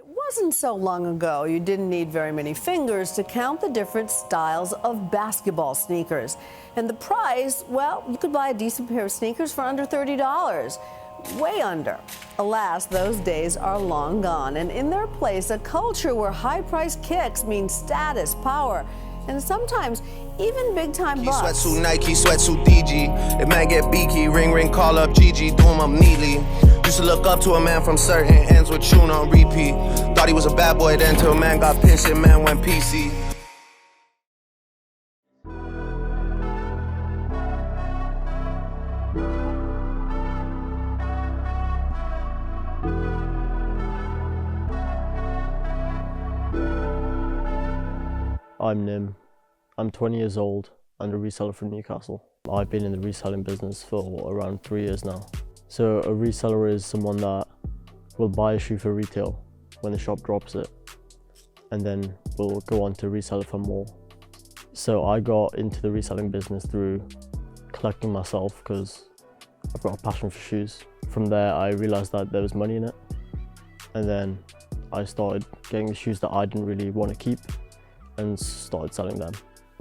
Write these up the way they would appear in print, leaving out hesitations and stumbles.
It wasn't so long ago you didn't need very many fingers to count the different styles of basketball sneakers. And the price, well, you could buy a decent pair of sneakers for under $30. Way under. Alas, those days are long gone, and in their place, a culture where high-priced kicks mean status, power, and sometimes even big-time bucks. Sweatsuit Nike, sweatsuit DG. If man get beaky, ring, call up GG, do him up neatly. Used to look up to a man from certain ends with tune on repeat. Thought he was a bad boy then till a man got pinched and man went PC. I'm Nim. I'm 20 years old and a reseller from Newcastle. I've been in the reselling business for around 3 years now. So a reseller is someone that will buy a shoe for retail when the shop drops it and then will go on to resell it for more. So I got into the reselling business through collecting myself because I've got a passion for shoes. From there I realised that there was money in it, and then I started getting the shoes that I didn't really want to keep and started selling them.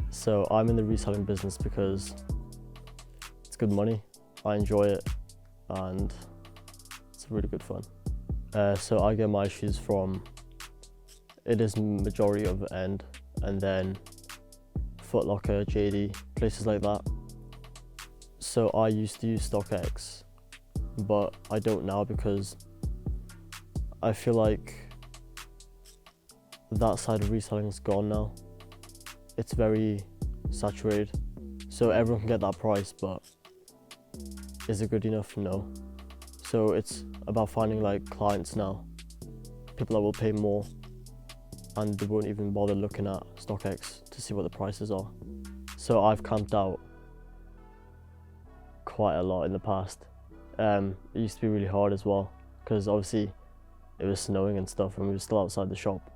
So I'm in the reselling business because it's good money, I enjoy it, and it's really good fun. So I get my shoes from, it is majority of End, and then Foot Locker, JD, places like that. So I used to use StockX, but I don't now because I feel like that side of reselling is gone now. It's very saturated, so everyone can get that price, but is it good enough? No. So it's about finding like clients now, people that will pay more and they won't even bother looking at StockX to see what the prices are. So I've camped out quite a lot in the past. It used to be really hard as well because obviously it was snowing and stuff and we were still outside the shop.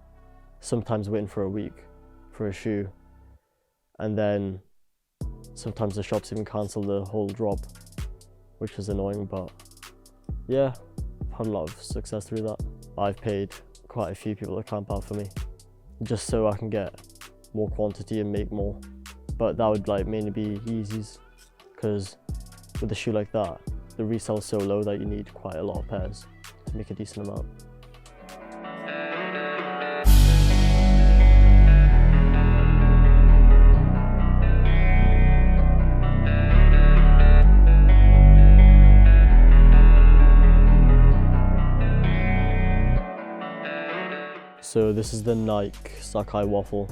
Sometimes waiting for a week for a shoe, and then sometimes the shops even cancel the whole drop, which is annoying, but yeah, I've had a lot of success through that. I've paid quite a few people to camp out for me just so I can get more quantity and make more, but that would like mainly be Yeezys because with a shoe like that the resale is so low that you need quite a lot of pairs to make a decent amount. So this is the Nike Sakai Waffle.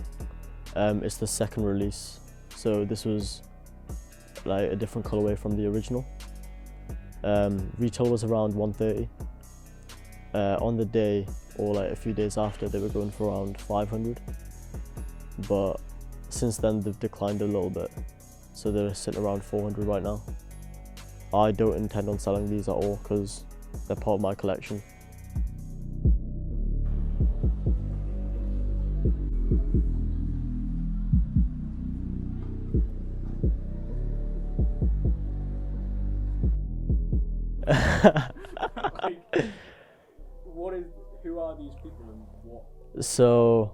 It's the second release. So this was like a different colorway from the original. Retail was around 130. On the day or like a few days after, they were going for around 500. But since then they've declined a little bit. So they're sitting around 400 right now. I don't intend on selling these at all because they're part of my collection. Who are these people and what? So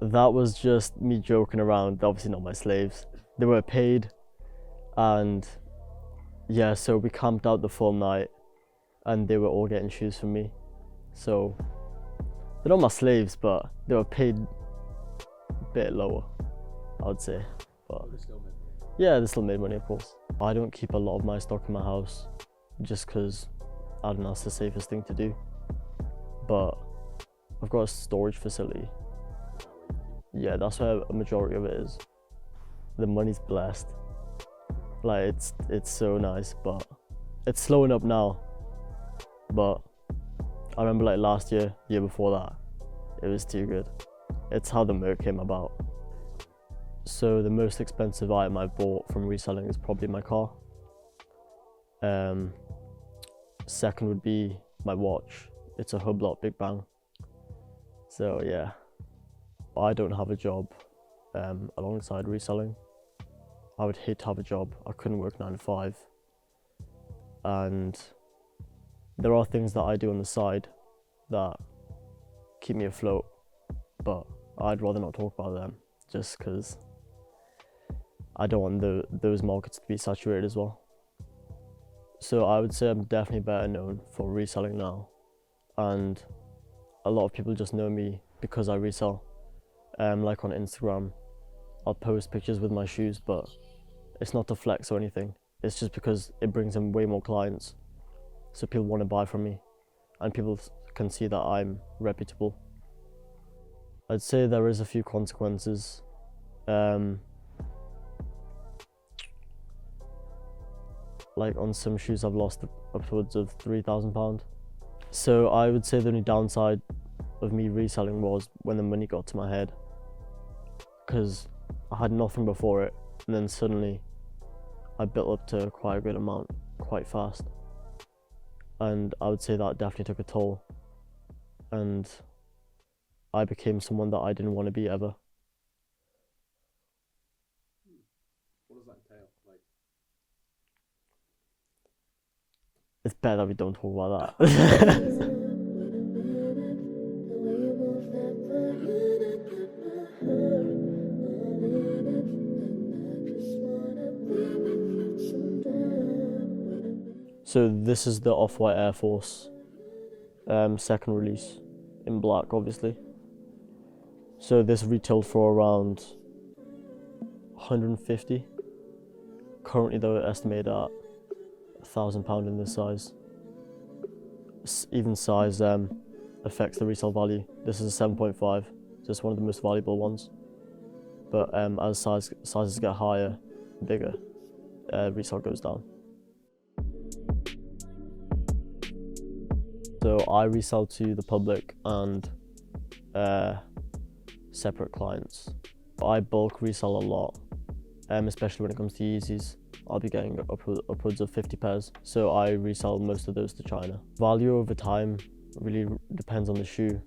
that was just me joking around, obviously not my slaves. They were paid, and yeah, so we camped out the full night and they were all getting shoes from me. So they're not my slaves, but they were paid a bit lower, I would say. But yeah, they still made money, of course. I don't keep a lot of my stock in my house just because I don't know, it's the safest thing to do. But I've got a storage facility. Yeah, that's where a majority of it is. The money's blessed. Like it's so nice, but it's slowing up now. But I remember like last year before that, it was too good. It's how the Merc came about. So the most expensive item I bought from reselling is probably my car. Second would be my watch. It's a Hublot Big Bang. So yeah, I don't have a job alongside reselling. I would hate to have a job. I couldn't work 9 to 5. And there are things that I do on the side that keep me afloat, but I'd rather not talk about them just because I don't want those markets to be saturated as well. So I would say I'm definitely better known for reselling now, and a lot of people just know me because I resell. Like on Instagram, I'll post pictures with my shoes, but it's not to flex or anything. It's just because it brings in way more clients, so people want to buy from me, and people can see that I'm reputable. I'd say there is a few consequences. Like on some shoes I've lost upwards of £3,000. So I would say the only downside of me reselling was when the money got to my head, because I had nothing before it, and then suddenly I built up to quite a good amount quite fast, and I would say that definitely took a toll, and I became someone that I didn't want to be ever. What does that entail? Like, It's better that we don't talk about that. So this is the Off-White Air Force, second release, in black obviously. So this retailed for around 150. Currently they're estimated at £1,000 in this size. Even size affects the resale value. This is a 7.5, so it's one of the most valuable ones. But as sizes get higher, bigger, resale goes down. So I resell to the public and separate clients. I bulk resell a lot, especially when it comes to Yeezys. I'll be getting upwards of 50 pairs, so I resell most of those to China. Value over time really depends on the shoe.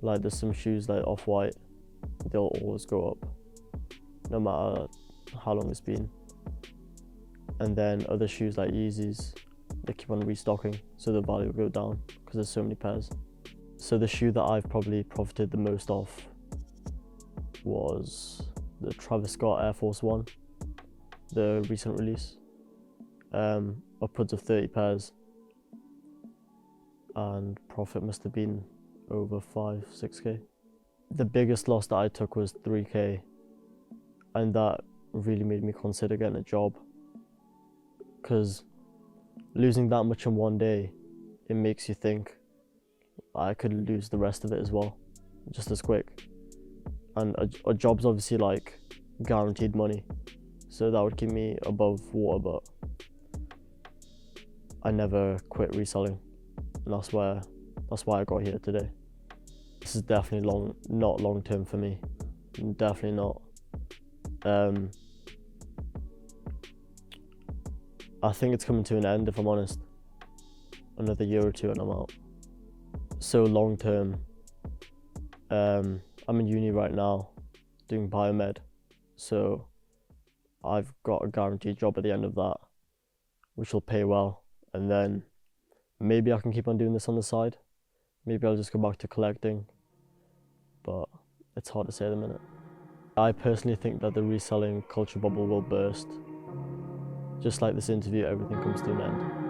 Like there's some shoes like Off-White, they'll always go up, no matter how long it's been. And then other shoes like Yeezys, they keep on restocking, so the value will go down because there's so many pairs. So the shoe that I've probably profited the most off was the Travis Scott Air Force One, the recent release. Upwards of 30 pairs, and profit must have been over 5-6k. The biggest loss that I took was 3k, and that really made me consider getting a job, because losing that much in one day, it makes you think I could lose the rest of it as well, just as quick. And a job's obviously like guaranteed money, so that would keep me above water, but I never quit reselling, and that's why I got here today. This is definitely not long term for me, definitely not. I think it's coming to an end, if I'm honest. Another year or two and I'm out. So long term, I'm in uni right now doing biomed, so I've got a guaranteed job at the end of that, which will pay well, and then maybe I can keep on doing this on the side. Maybe I'll just go back to collecting, but it's hard to say at the minute. I personally think that the reselling culture bubble will burst. Just like this interview, everything comes to an end.